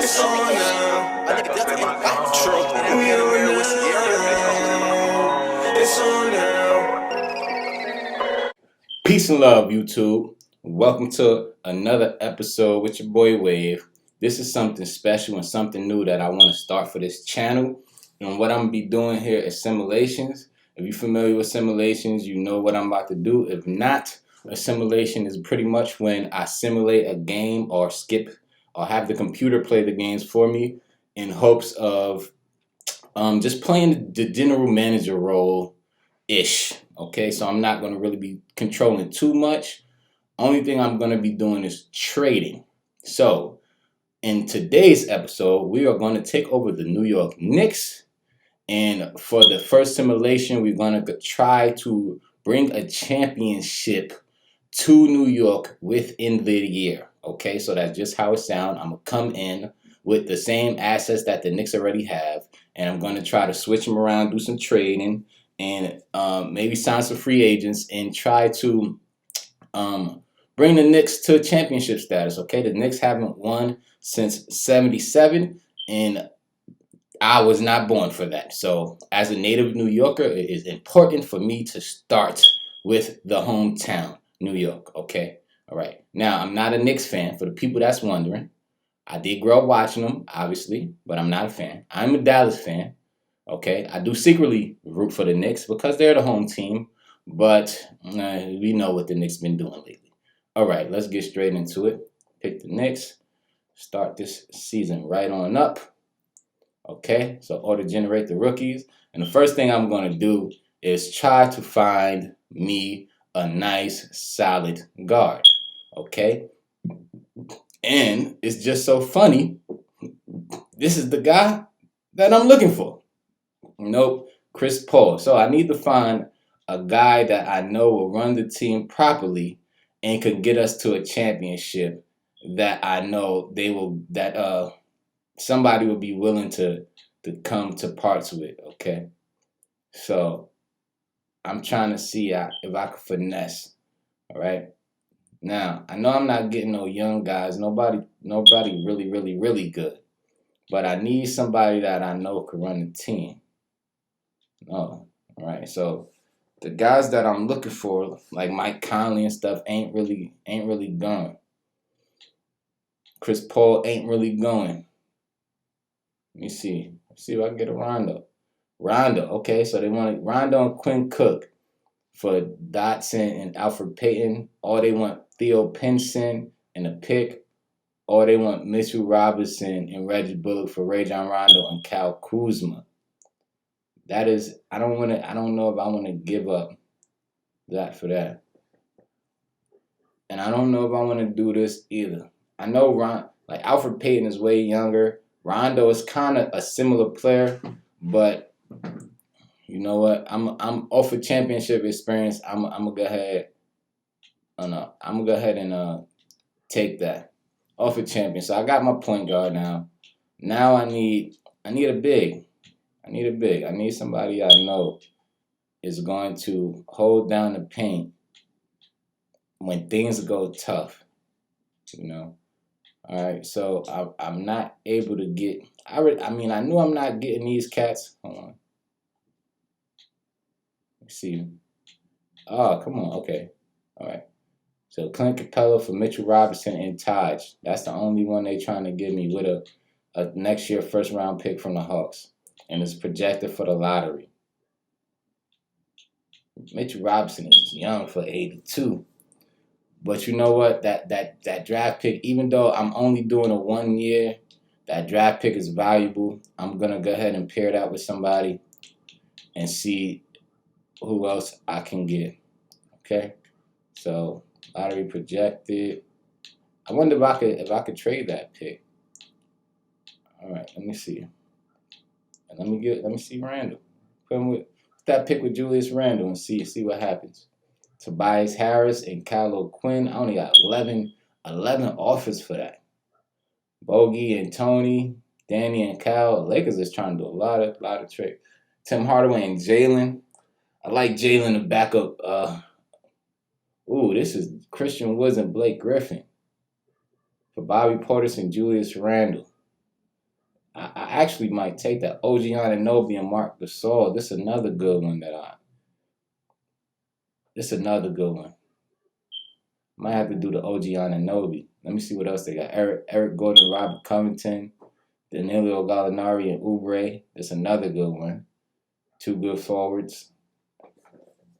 It's on now. I nigga Delta in the truck. We on now. It's on now. Peace and love, YouTube. Welcome to another episode with your boy Wave. This is something special and something new that I want to start for this channel. And what I'm going to be doing here is simulations. If you're familiar with simulations, you know what I'm about to do. If not, a simulation is pretty much when I simulate a game or skip or have the computer play the games for me in hopes of just playing the general manager role ish. Okay, so I'm not going to really be controlling too much. Only thing I'm going to be doing is trading. So in today's episode, we are going to take over the New York Knicks. And for the first simulation, we're going to try to bring a championship to New York within the year. Okay, so that's just how it sounds. I'm going to come in with the same assets that the Knicks already have. And I'm going to try to switch them around, do some trading, and maybe sign some free agents and try to bring the Knicks to championship status. Okay, the Knicks haven't won since '77, and I was not born for that. So as a native New Yorker, it is important for me to start with the hometown, New York. Okay, all right. Now, I'm not a Knicks fan, for the people that's wondering. I did grow up watching them, obviously, but I'm not a fan. I'm a Dallas fan. Okay, I do secretly root for the Knicks because they're the home team, but we know what the Knicks been doing lately. All right, let's get straight into it. Pick the Knicks. Start this season right on up. Okay, so auto generate the rookies. And the first thing I'm going to do is try to find me a nice solid guard. Okay, and it's just so funny. This is the guy that I'm looking for. Nope, Chris Paul. So I need to find a guy that I know will run the team properly and could get us to a championship that I know somebody will be willing to come to parts with. Okay, so I'm trying to see if I can finesse. All right. Now I know I'm not getting no young guys. Nobody really good. But I need somebody that I know can run the team. Oh, all right. So the guys that I'm looking for, like Mike Conley and stuff, ain't really going. Chris Paul ain't really going. Let me see. Let's see if I can get a Rondo. Okay, so they want Rondo and Quinn Cook for Dotson and Alfred Payton, or they want Theo Pinson and a pick, or they want Mitchell Robinson and Reggie Bullock for Rajon Rondo and Kyle Kuzma. That is, I don't know if I want to give up that for that. And I don't know if I want to do this either. I know like Alfred Payton is way younger. Rondo is kind of a similar player, but you know what? I'm off of championship experience. I'm gonna go ahead. I'm gonna go ahead and take that off of champion. So I got my point guard now. Now I need a big. I need somebody I know is going to hold down the paint when things go tough. You know. All right. So I'm not able to get. I knew I'm not getting these cats. Hold on. Let's see. Oh, come on. Okay. All right. So Clint Capella for Mitchell Robinson and Taj. That's the only one they trying to give me with a next year first round pick from the Hawks. And it's projected for the lottery. Mitchell Robinson is young for 82. But you know what? That draft pick, even though I'm only doing a 1 year, that draft pick is valuable. I'm going to go ahead and pair that with somebody and see who else I can get. Okay? So, lottery projected. I wonder if I could trade that pick. All right, let me see. Let me see Randall. Put that pick with Julius Randall and see what happens. Tobias Harris and Kylo Quinn. I only got 11 offers for that. Bogey and Tony, Danny and Kyle. Lakers is trying to do a lot of tricks. Tim Hardaway and Jalen. I like Jalen to back up. This is Christian Woods and Blake Griffin. For Bobby Portis and Julius Randle. I actually might take that. OG Anunoby and Mark Gasol. This is another good one This is another good one. Might have to do the OG Anunoby. Let me see what else they got. Eric Gordon, Robert Covington, Danilo Gallinari, and Oubre. That's another good one. Two good forwards.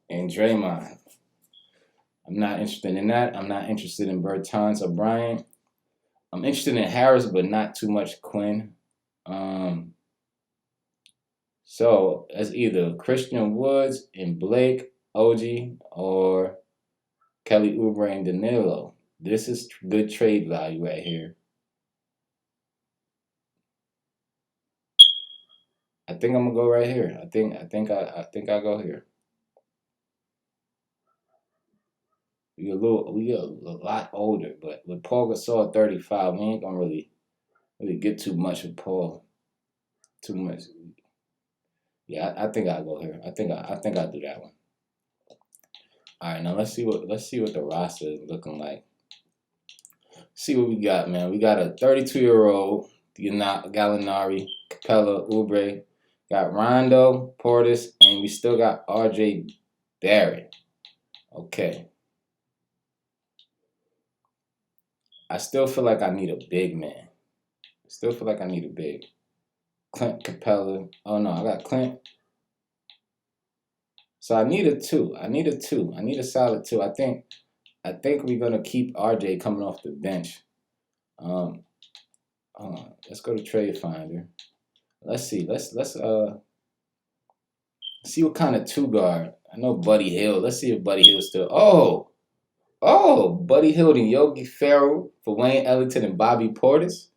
And Draymond. I'm not interested in that. I'm not interested in Bertans or Bryant. I'm interested in Harris, but not too much Quinn. So it's either Christian Woods and Blake, OG, or Kelly Oubre and Danilo. This is good trade value right here. I think I'm gonna go right here. I think I go here. We a lot older, but with Paul Gasol at 35, we ain't gonna really get too much with Paul. Too much. Yeah, I think I'll go here. I think I'll do that one. All right, now let's see what the roster is looking like. See what we got, man. We got a 32-year-old Gallinari, Capella, Oubre. Got Rondo, Portis, and we still got R.J. Barrett. Okay. I still feel like I need a big man. Still feel like I need a big. Clint Capella. Oh no, I got Clint. So I need a 2. I need a solid 2. I think we're gonna keep RJ coming off the bench. Hold on. Let's go to Trade Finder. Let's see. Let's see what kind of 2 guard. I know Buddy Hield. Let's see if Buddy Hield's still. Oh, Buddy Hield and Yogi Ferrell for Wayne Ellington and Bobby Portis.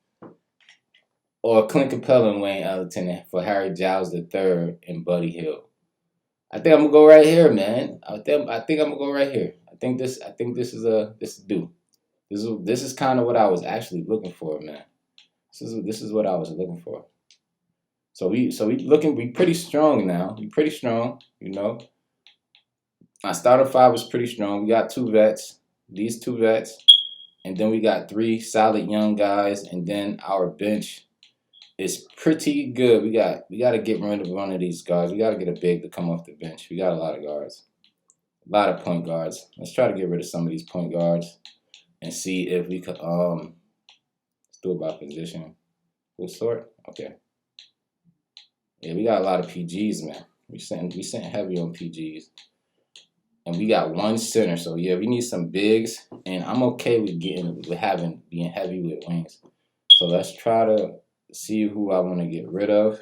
Or Clint Capella and Wayne Ellington for Harry Giles III and Buddy Hield. I think I'm gonna go right here, man. I think I'm gonna go right here. I think this is due. This is kind of what I was actually looking for, man. This is what I was looking for. So we pretty strong now. We pretty strong, you know. Our starter 5 was pretty strong. We got 2 vets, these 2 vets, and then we got 3 solid young guys, and then our bench is pretty good. We got to get rid of one of these guards. We got to get a big to come off the bench. We got a lot of guards, a lot of point guards. Let's try to get rid of some of these point guards and see if we could. Let's do it by position. Full sort. Okay. Yeah, we got a lot of PGs, man. We sent heavy on PGs. And we got 1 center, so yeah, we need some bigs, and I'm okay with being heavy with wings. So let's try to see who I want to get rid of.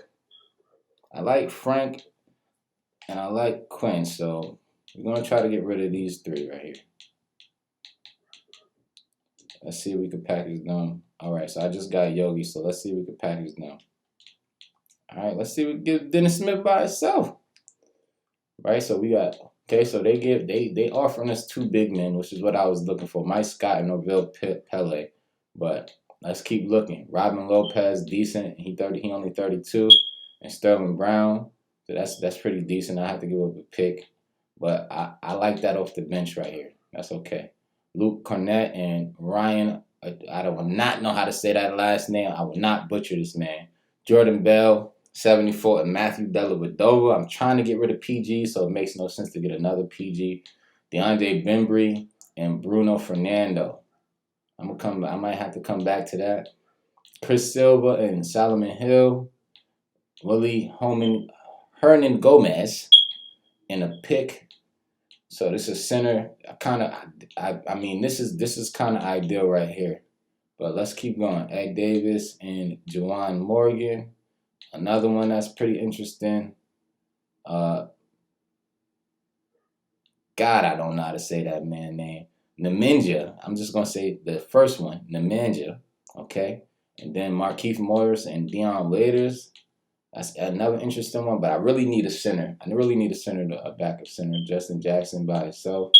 I like Frank, and I like Quinn, so we're gonna try to get rid of these 3 right here. Let's see if we can package them. All right, so I just got Yogi, so let's see if we can package them. All right, let's see if we can get Dennis Smith by itself. Right, so we got. Okay, so they offering us 2 big men, which is what I was looking for. Mike Scott and Norville Pele. But let's keep looking. Robin Lopez, decent. He only 32. And Sterling Brown. So that's pretty decent. I have to give up a pick. But I like that off the bench right here. That's okay. Luke Cornett and Ryan. I do not know how to say that last name. I will not butcher this man. Jordan Bell. 74 and Matthew Dellavedova. I'm trying to get rid of PG, so it makes no sense to get another PG. DeAndre Bembry and Bruno Fernando. I might have to come back to that. Chris Silva and Solomon Hill. Willie Hernan Gomez and a pick. So this is center. I mean this is kind of ideal right here. But let's keep going. Ed Davis and Juwan Morgan. Another one that's pretty interesting. God, I don't know how to say that man's name. Nemanja. I'm just going to say the first one. Nemanja. Okay. And then Markieff Morris and Dion Waiters. That's another interesting one. But I really need a center. I really need a center, a backup center. Justin Jackson by himself.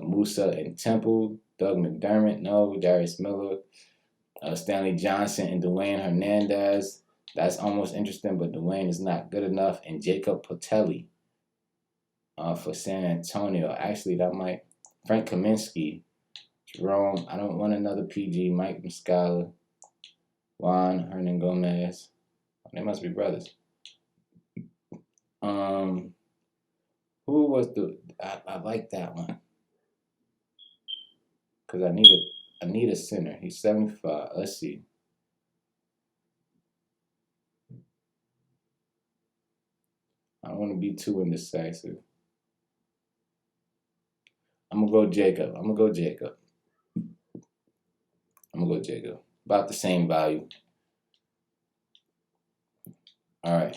Musa and Temple. Doug McDermott. No. Darius Miller. Stanley Johnson and Dwayne Hernandez. That's almost interesting, but Dwayne is not good enough. And Jacob Potelli for San Antonio. Actually, that might. Frank Kaminsky. Jerome. I don't want another PG. Mike Muscala. Juan Hernan Gomez. They must be brothers. Who was the? I like that one because I need a center. He's 75. Let's see. I don't want to be too indecisive. I'm gonna go Jacob. About the same value. All right.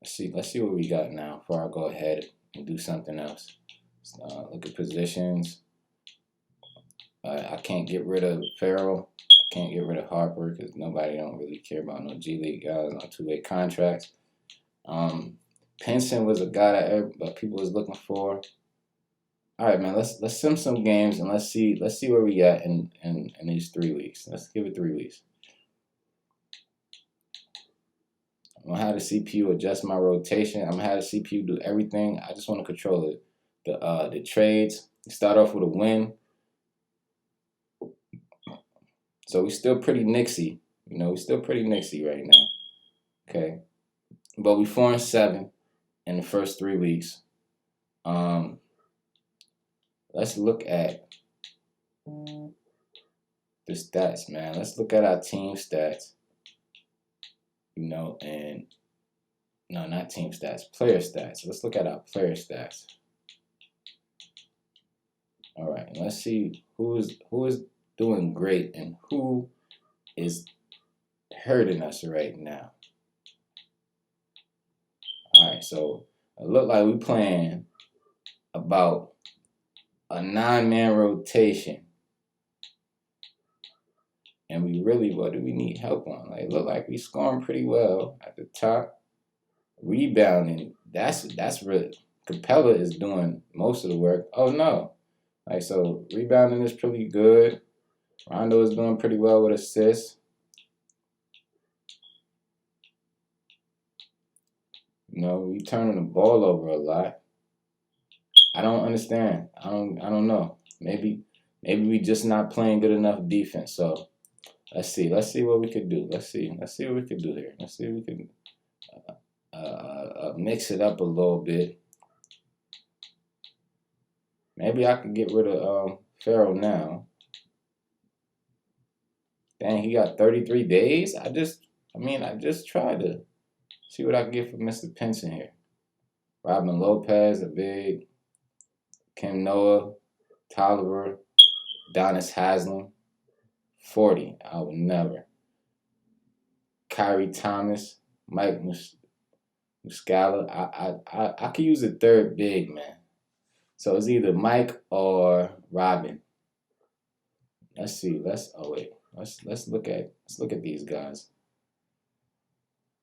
Let's see what we got now before I go ahead and do something else. Look at positions. I can't get rid of Farrell. I can't get rid of Harper because nobody don't really care about no G League guys on two-way contracts. Pinson was a guy that people was looking for. All right, man. Let's sim some games and let's see where we at in these 3 weeks. Let's give it 3 weeks. I'm gonna have the CPU adjust my rotation. I'm gonna have the CPU do everything. I just want to control it. The trades. Start off with a win. So we still pretty Knicksy. We still pretty Knicksy right now. Okay. But we 4-7 in the first 3 weeks. Let's look at the stats, man. Let's look at our team stats. And no, not team stats, player stats. Let's look at our player stats. All right, let's see who is doing great and who is hurting us right now. All right, so it look like we playing about a 9-man rotation. And we really, what do we need help on? Like, look like we scoring pretty well at the top. Rebounding, that's really, Capella is doing most of the work. Oh no. Like, so rebounding is pretty good. Rondo is doing pretty well with assists. We turning the ball over a lot. I don't understand. I don't know. Maybe we just not playing good enough defense. So let's see what we could do. Let's see what we could do here. Let's see if we can mix it up a little bit. Maybe I could get rid of Farrell now. Dang, he got 33 days. I just tried to see what I can get for Mr. Pinson here. Robin Lopez, a big. Kim Noah, Tolliver, Donis Haslam, 40. I would never. Kyrie Thomas, Mike Muscala. I could use a third big, man. So it's either Mike or Robin. Let's see. Let's look at these guys.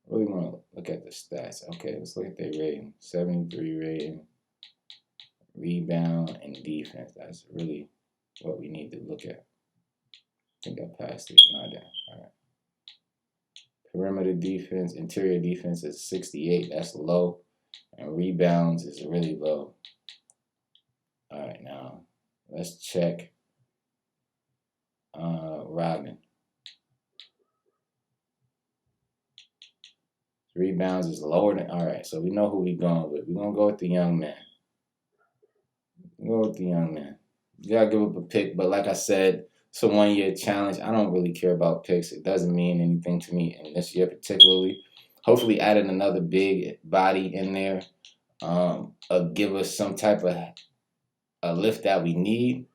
I really want to look at the stats. Okay, let's look at their rating. 73 rating. Rebound and defense. That's really what we need to look at. I think I passed it. Not down. All right. Perimeter defense, interior defense is 68. That's low. And rebounds is really low. All right, now let's check Robin. Rebounds is lower than. All right, so we know who we're going with. We're going to go with the young man. Go with the young man. You gotta give up a pick, but like I said, it's a 1-year challenge. I don't really care about picks. It doesn't mean anything to me in this year particularly. Hopefully adding another big body in there give us some type of a lift that we need.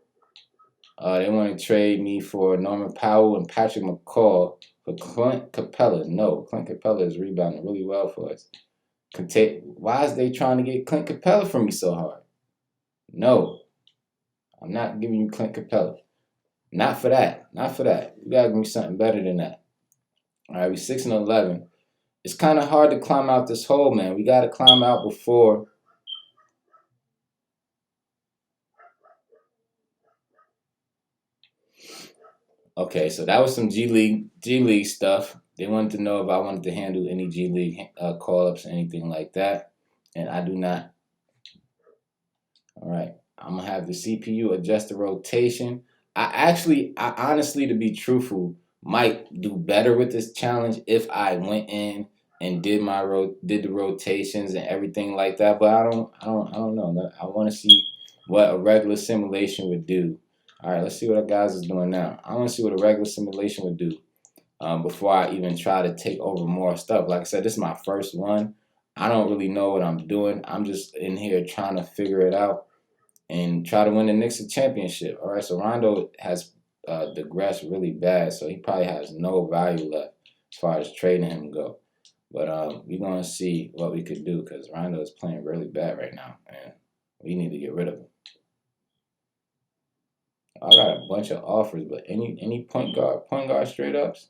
They want to trade me for Norman Powell and Patrick McCall for Clint Capella. No, Clint Capella is rebounding really well for us. Why is they trying to get Clint Capella from me so hard? No, I'm not giving you Clint Capella. Not for that. You gotta give me something better than that. All right, we 6-11. It's kind of hard to climb out this hole, man. We gotta climb out before. Okay, so that was some G League stuff. They wanted to know if I wanted to handle any G League call-ups or anything like that, and I do not. All right, I'm gonna have the CPU adjust the rotation. I honestly, to be truthful, might do better with this challenge if I went in and did the rotations and everything like that. But I don't know. I want to see what a regular simulation would do. All right, let's see what our guys is doing now. I want to see what a regular simulation would do before I even try to take over more stuff. Like I said, this is my first one. I don't really know what I'm doing. I'm just in here trying to figure it out and try to win the Knicks a championship. All right, so Rondo has digressed really bad, so he probably has no value left as far as trading him go. But we're going to see what we could do because Rondo is playing really bad right now, and we need to get rid of him. I got a bunch of offers, but any point guard straight ups?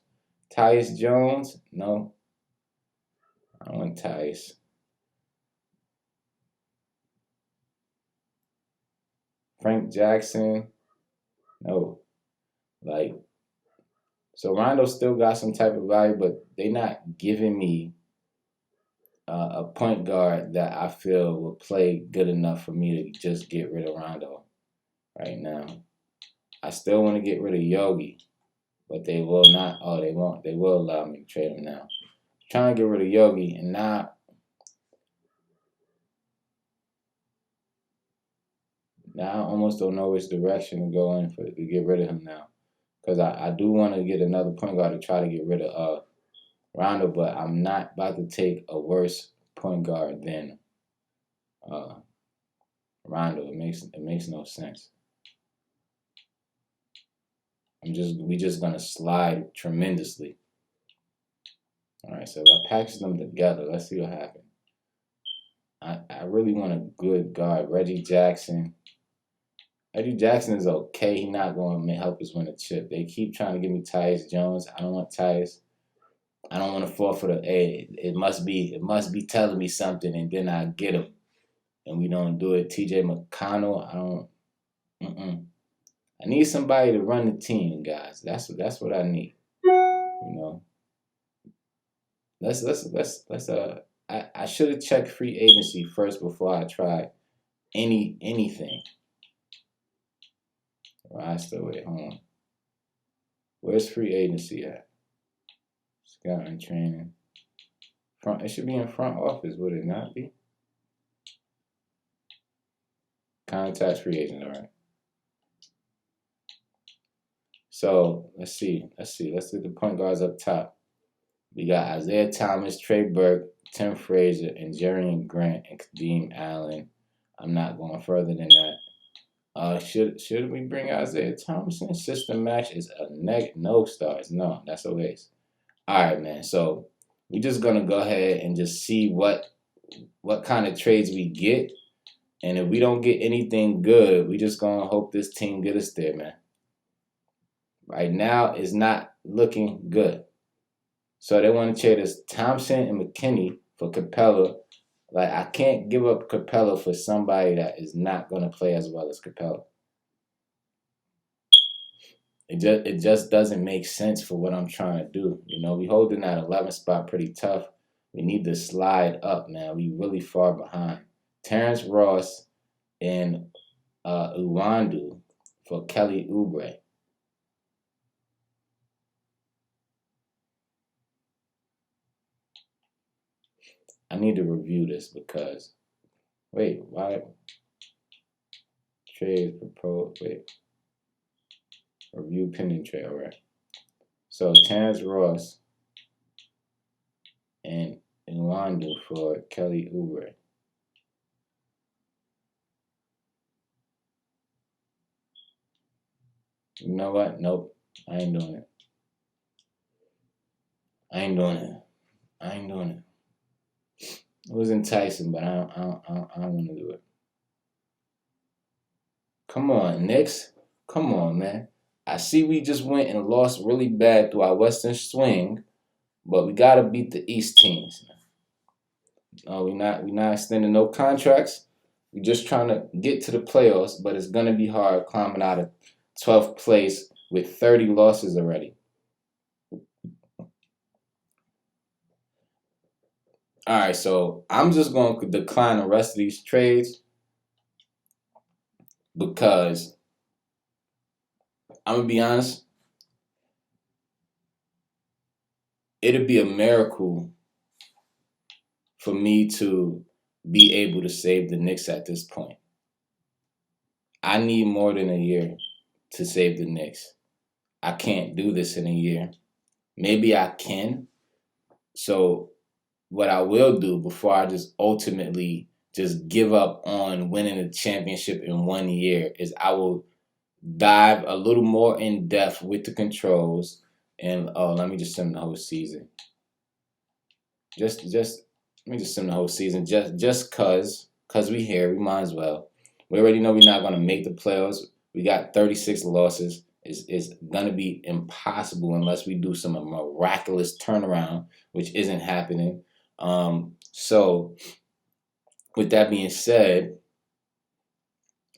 Tyus Jones? No. I don't want Tyus. Frank Jackson? No. Like, so Rondo still got some type of value, but they not giving me a point guard that I feel will play good enough for me to just get rid of Rondo right now. I still want to get rid of Yogi, but they will not. Oh, they won't. They will allow me to trade him now. I'm trying to get rid of Yogi, and now I almost don't know which direction to go in to get rid of him now. Because I do want to get another point guard to try to get rid of Rondo, but I'm not about to take a worse point guard than uh, Rondo. It makes no sense. We just gonna slide tremendously. All right, so if I package them together, let's see what happens. I really want a good guard, Reggie Jackson. Reggie Jackson is okay. He's not going to help us win a chip. They keep trying to give me Tyus Jones. I don't want Tyus. I don't want to fall for the hey. It must be telling me something, and then I get him, and we don't do it. T.J. McConnell. I don't. I need somebody to run the team, guys. That's what I need. You know. I should have checked free agency first before I tried anything. Roster, wait, hold on. Where's free agency at? Scouting training. It should be in front office, would it not be? Contact free agent, all right. So let's see. Let's do the point guards up top. We got Isaiah Thomas, Trey Burke, Tim Frazier, and Jeremy Grant and Kadeem Allen. I'm not going further than that. Should we bring Isaiah Thomas in? System match is a no stars. No, that's a waste. All right, man. So we're just gonna go ahead and just see what kind of trades we get, and if we don't get anything good, we just gonna hope this team get us there, man. Right now, it's not looking good. So they want to trade us Thompson and McKinney for Capella. Like, I can't give up Capella for somebody that is not going to play as well as Capella. It just doesn't make sense for what I'm trying to do. You know, we holding that 11th spot pretty tough. We need to slide up, man. We really far behind. Terrence Ross and Uwandu for Kelly Oubre. I need to review this because, wait, why? Trade proposed, wait. Review pending trade, all right. So Terrence Ross and Nwandu for Kelly Oubre. You know what? Nope. I ain't doing it. I ain't doing it. It was enticing, but I don't want to do it. Come on, Knicks. Come on, man. I see we just went and lost really bad through our Western swing, but we gotta beat the East teams. No, we not extending no contracts. We're just trying to get to the playoffs, but it's gonna be hard climbing out of 12th place with 30 losses already. All right, so I'm just going to decline the rest of these trades because I'm going to be honest. it'd be a miracle for me to be able to save the Knicks at this point. I need more than a year to save the Knicks. I can't do this in a year. Maybe I can. So what I will do before I just ultimately just give up on winning a championship in 1 year is I will dive a little more in depth with the controls. And let me just sim the whole season. Just let me just sim the whole season. Just cause we here, we might as well. We already know we're not gonna make the playoffs. We got 36 losses. It's gonna be impossible unless we do some miraculous turnaround, which isn't happening. So with that being said,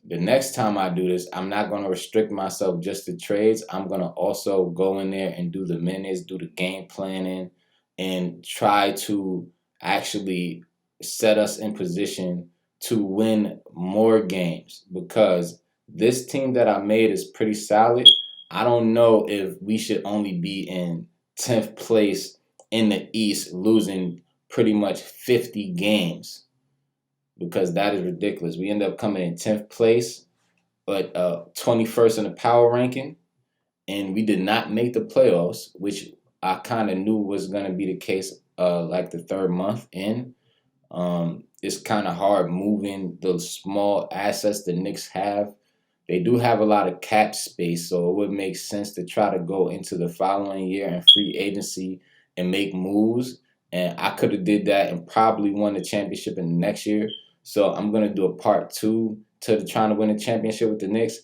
the next time I do this, I'm not going to restrict myself just to trades. I'm going to also go in there and do the minutes, do the game planning, and try to actually set us in position to win more games, because this team that I made is pretty solid. I don't know if we should only be in 10th place in the East, losing pretty much 50 games, because that is ridiculous. We end up coming in 10th place, but 21st in the power ranking, and we did not make the playoffs, which I kind of knew was going to be the case like the third month in. It's kind of hard moving the small assets the Knicks have. They do have a lot of cap space, so it would make sense to try to go into the following year in free agency and make moves. And I could have did that and probably won the championship in the next year. So I'm going to do a part 2 to trying to win a championship with the Knicks.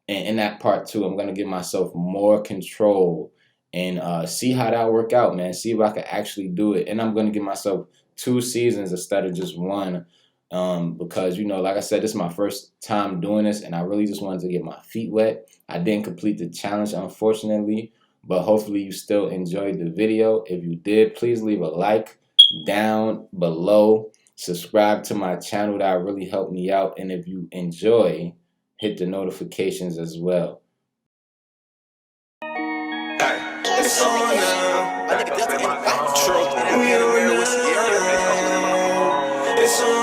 And in that part 2, I'm going to give myself more control and see how that work out, man. See if I can actually do it. And I'm going to give myself 2 seasons instead of just one. Because, like I said, this is my first time doing this, and I really just wanted to get my feet wet. I didn't complete the challenge, unfortunately, but hopefully you still enjoyed the video. If you did, please leave a like down below. Subscribe to my channel. That really helped me out. And if you enjoy, hit the notifications as well. It's on now. I nigga definitely in control. It's on